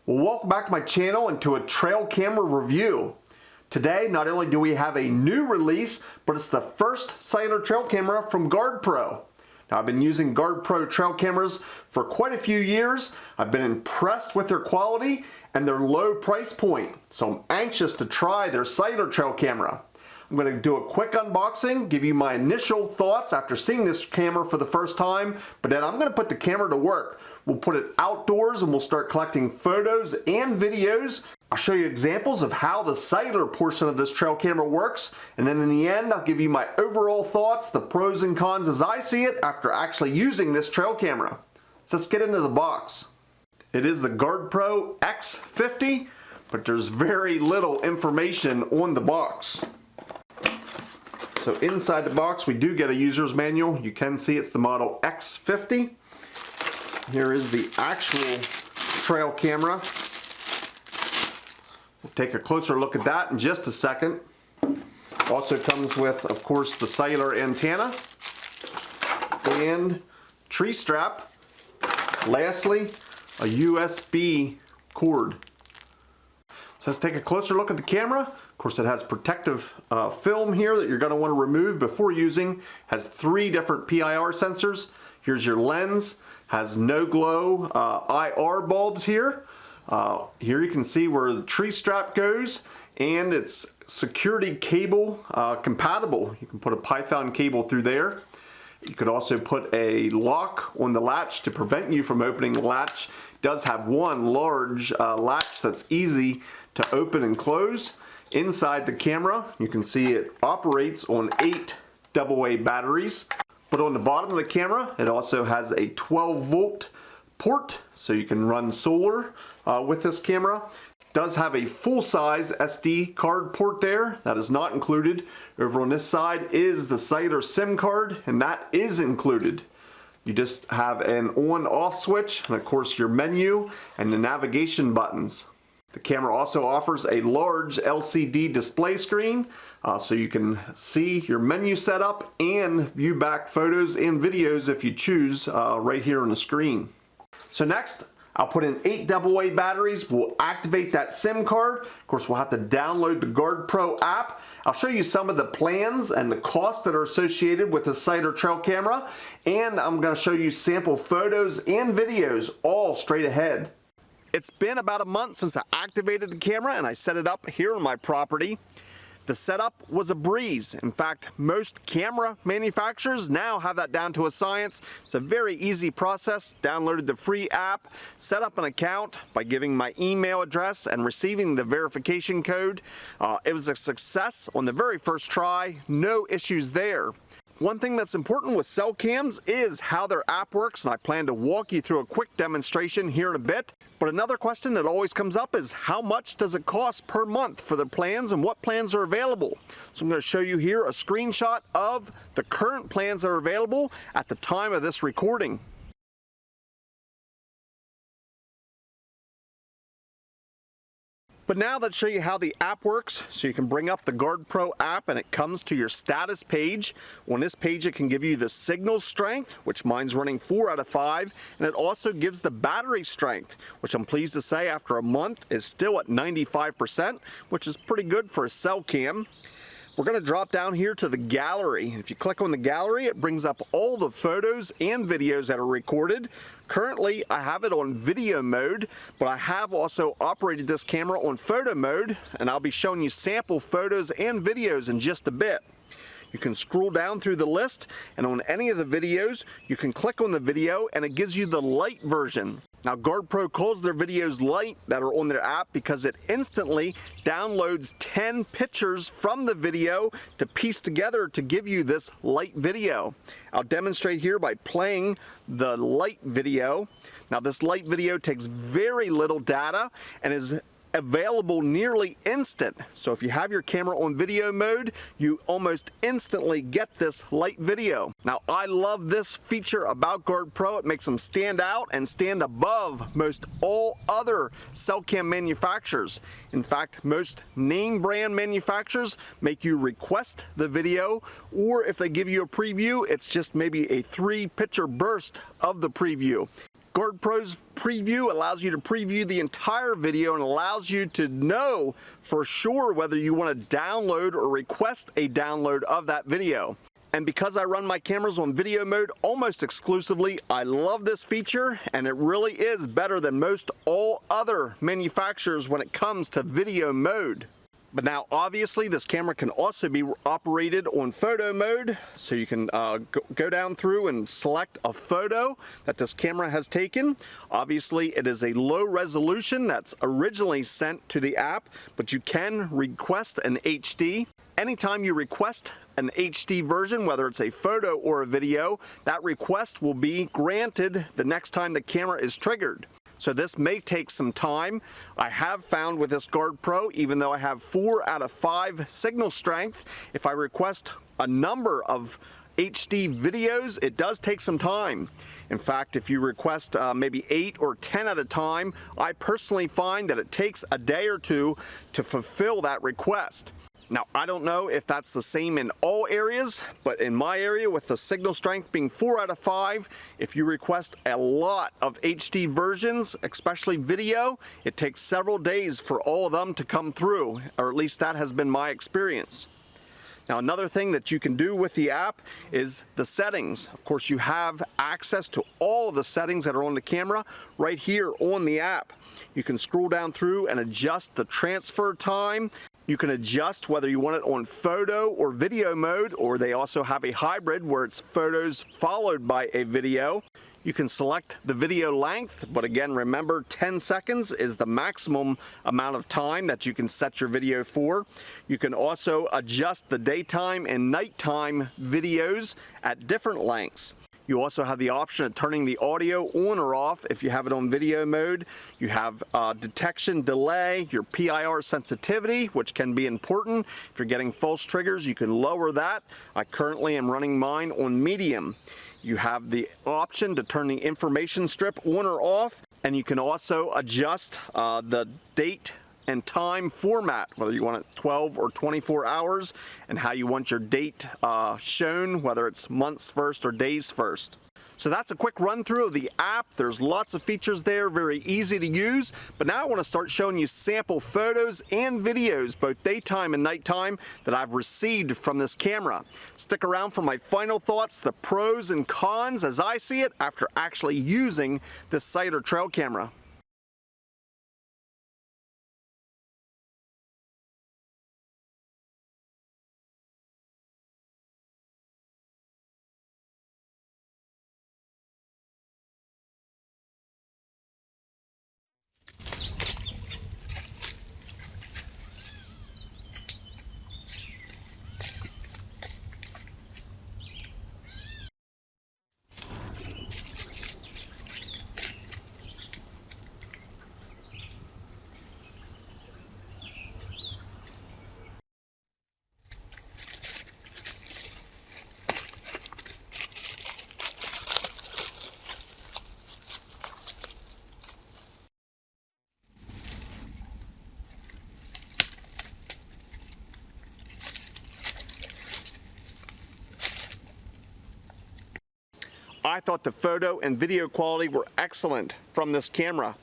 Well, welcome back to my channel and to a trail camera review. Today, not only do we have a new release, but it's the first cellular trail camera from GardePro. Now, I've been using GardePro trail cameras for quite a few years. I've been impressed with their quality and their low price point, so I'm anxious to try their cellular trail camera. I'm going to do a quick unboxing, give you my initial thoughts after seeing this camera for the first time, but then I'm going to put the camera to work. We'll put it outdoors and we'll start collecting photos and videos. I'll show you examples of how the cellular portion of this trail camera works, and then in the end I'll give you my overall thoughts, the pros and cons as I see it after actually using this trail camera. So let's get into the box. It is the GardePro X50, but there's very little information on the box. So inside the box we do get a user's manual. You can see it's the model X50. Here is the actual trail camera. We'll take a closer look at that in just a second. Also comes with, of course, the cellular antenna and tree strap. Lastly, a USB cord. So let's take a closer look at the camera. Of course, it has protective film here that you're going to want to remove before using. It has 3 different PIR sensors. Here's your lens. Has no glow IR bulbs here. Here you can see where the tree strap goes, and it's security cable compatible. You can put a Python cable through there. You could also put a lock on the latch to prevent you from opening the latch. It does have one large latch that's easy to open and close. Inside the camera, you can see it operates on 8 AA batteries. But on the bottom of the camera, it also has a 12-volt port, so you can run solar with this camera. It does have a full-size SD card port there. That is not included. Over on this side is the cellular SIM card, and that is included. You just have an on-off switch, and of course your menu and the navigation buttons. The camera also offers a large LCD display screen, so you can see your menu setup and view back photos and videos if you choose right here on the screen. So next, I'll put in 8 AA batteries. We'll activate that SIM card. Of course, we'll have to download the GardePro app. I'll show you some of the plans and the costs that are associated with the cellular trail camera, and I'm going to show you sample photos and videos all straight ahead. It's been about a month since I activated the camera and I set it up here on my property. The setup was a breeze. In fact, most camera manufacturers now have that down to a science. It's a very easy process. Downloaded the free app, set up an account by giving my email address and receiving the verification code. It was a success on the very first try, no issues there. One thing that's important with cell cams is how their app works, and I plan to walk you through a quick demonstration here in a bit. But another question that always comes up is how much does it cost per month for the plans and what plans are available? So I'm going to show you here a screenshot of the current plans that are available at the time of this recording. But now let's show you how the app works. So you can bring up the GardePro app and it comes to your status page. On this page it can give you the signal strength, which mine's running 4 out of 5, and it also gives the battery strength, which I'm pleased to say after a month is still at 95%, which is pretty good for a cell cam. We're going to drop down here to the gallery. If you click on the gallery, it brings up all the photos and videos that are recorded. Currently, I have it on video mode, but I have also operated this camera on photo mode, and I'll be showing you sample photos and videos in just a bit. You can scroll down through the list, and on any of the videos, you can click on the video and it gives you the Lite version. Now, GardePro calls their videos Lite that are on their app because it instantly downloads 10 pictures from the video to piece together to give you this Lite video. I'll demonstrate here by playing the Lite video. Now, this Lite video takes very little data and is available nearly instant. So if you have your camera on video mode, you almost instantly get this Lite video. Now, I love this feature about GardePro. It makes them stand out and stand above most all other cell cam manufacturers. In fact, most name brand manufacturers make you request the video, or if they give you a preview, it's just maybe a 3-picture burst of the preview. GardePro's preview allows you to preview the entire video and allows you to know for sure whether you want to download or request a download of that video. And because I run my cameras on video mode almost exclusively, I love this feature, and it really is better than most all other manufacturers when it comes to video mode. But now obviously this camera can also be operated on photo mode, so you can go down through and select a photo that this camera has taken. Obviously it is a low resolution that's originally sent to the app, but you can request an HD. Anytime you request an HD version, whether it's a photo or a video, that request will be granted the next time the camera is triggered. So this may take some time. I have found with this GardePro, even though I have 4 out of 5 signal strength, if I request a number of HD videos, it does take some time. In fact, if you request maybe 8 or 10 at a time, I personally find that it takes a day or two to fulfill that request. Now, I don't know if that's the same in all areas, but in my area, with the signal strength being 4 out of 5, if you request a lot of HD versions, especially video, it takes several days for all of them to come through, or at least that has been my experience. Now, another thing that you can do with the app is the settings. Of course, you have access to all of the settings that are on the camera right here on the app. You can scroll down through and adjust the transfer time. You can adjust whether you want it on photo or video mode, or they also have a hybrid where it's photos followed by a video. You can select the video length, but again, remember 10 seconds is the maximum amount of time that you can set your video for. You can also adjust the daytime and nighttime videos at different lengths. You also have the option of turning the audio on or off if you have it on video mode. You have detection delay, your PIR sensitivity, which can be important. If you're getting false triggers, you can lower that. I currently am running mine on medium. You have the option to turn the information strip on or off, and you can also adjust the date and time format, whether you want it 12 or 24 hours, and how you want your date shown, whether it's months first or days first. So that's a quick run through of the app. There's lots of features there, very easy to use, but now I want to start showing you sample photos and videos, both daytime and nighttime, that I've received from this camera. Stick around for my final thoughts, the pros and cons as I see it after actually using this site or trail camera. I thought the photo and video quality were excellent from this camera.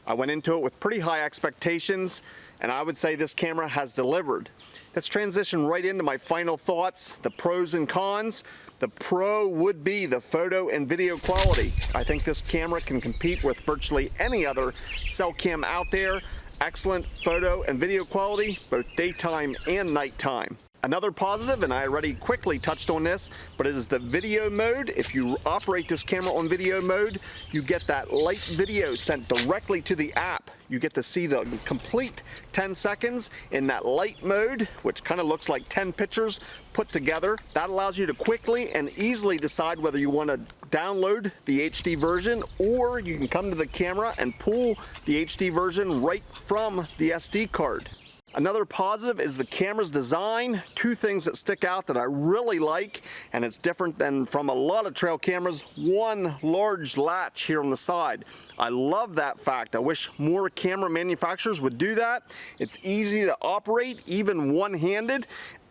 I went into it with pretty high expectations, and I would say this camera has delivered. Let's transition right into my final thoughts, the pros and cons. The pro would be the photo and video quality. I think this camera can compete with virtually any other cell cam out there. Excellent photo and video quality, both daytime and nighttime. Another positive, and I already quickly touched on this, but it is the video mode. If you operate this camera on video mode, you get that light video sent directly to the app. You get to see the complete 10 seconds in that light mode, which kind of looks like 10 pictures put together. That allows you to quickly and easily decide whether you want to download the HD version, or you can come to the camera and pull the HD version right from the SD card. Another positive is the camera's design. Two things that stick out that I really like, and it's different than from a lot of trail cameras. One large latch here on the side. I love that fact. I wish more camera manufacturers would do that. It's easy to operate, even one-handed.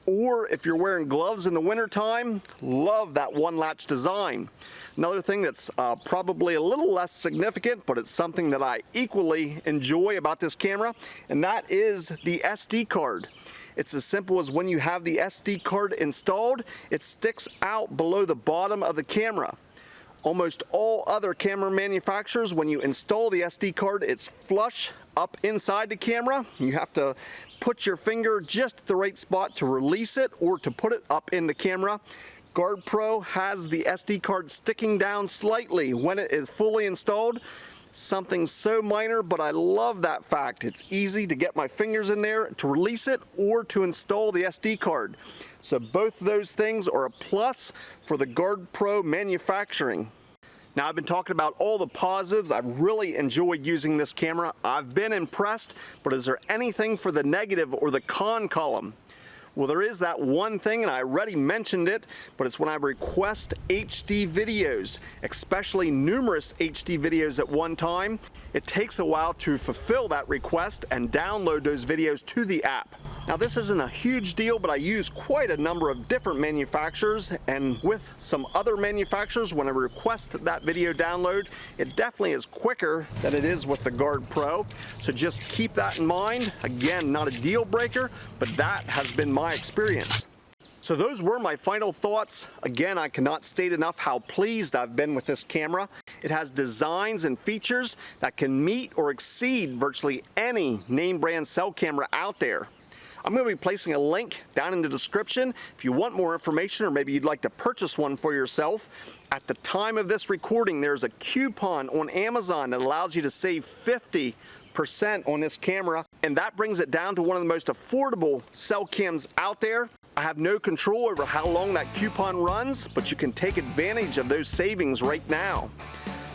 Or if you're wearing gloves in the wintertime, love that one latch design. Another thing that's probably a little less significant, but it's something that I equally enjoy about this camera, and that is the SD card. It's as simple as when you have the SD card installed, it sticks out below the bottom of the camera. Almost all other camera manufacturers, when you install the SD card, it's flush up inside the camera. You have to put your finger just at the right spot to release it or to put it up in the camera. GardePro has the SD card sticking down slightly when it is fully installed. Something so minor, but I love that fact. It's easy to get my fingers in there to release it or to install the SD card. So both of those things are a plus for the GardePro manufacturing. Now, I've been talking about all the positives. I've really enjoyed using this camera. I've been impressed, but is there anything for the negative or the con column? Well, there is that one thing, and I already mentioned it, but it's when I request HD videos, especially numerous HD videos at one time. It takes a while to fulfill that request and download those videos to the app. Now, this isn't a huge deal, but I use quite a number of different manufacturers, and with some other manufacturers, when I request that video download, it definitely is quicker than it is with the GardePro. So just keep that in mind. Again, not a deal breaker, but that has been my experience. So those were my final thoughts. Again, I cannot state enough how pleased I've been with this camera. It has designs and features that can meet or exceed virtually any name brand cell camera out there. I'm going to be placing a link down in the description if you want more information, or maybe you'd like to purchase one for yourself. At the time of this recording, there's a coupon on Amazon that allows you to save 50% on this camera, and that brings it down to one of the most affordable cell cams out there. I have no control over how long that coupon runs, but you can take advantage of those savings right now.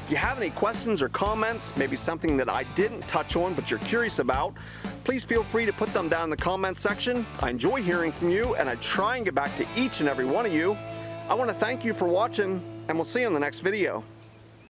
If you have any questions or comments, maybe something that I didn't touch on but you're curious about, please feel free to put them down in the comments section. I enjoy hearing from you, and I try and get back to each and every one of you. I want to thank you for watching, and we'll see you in the next video.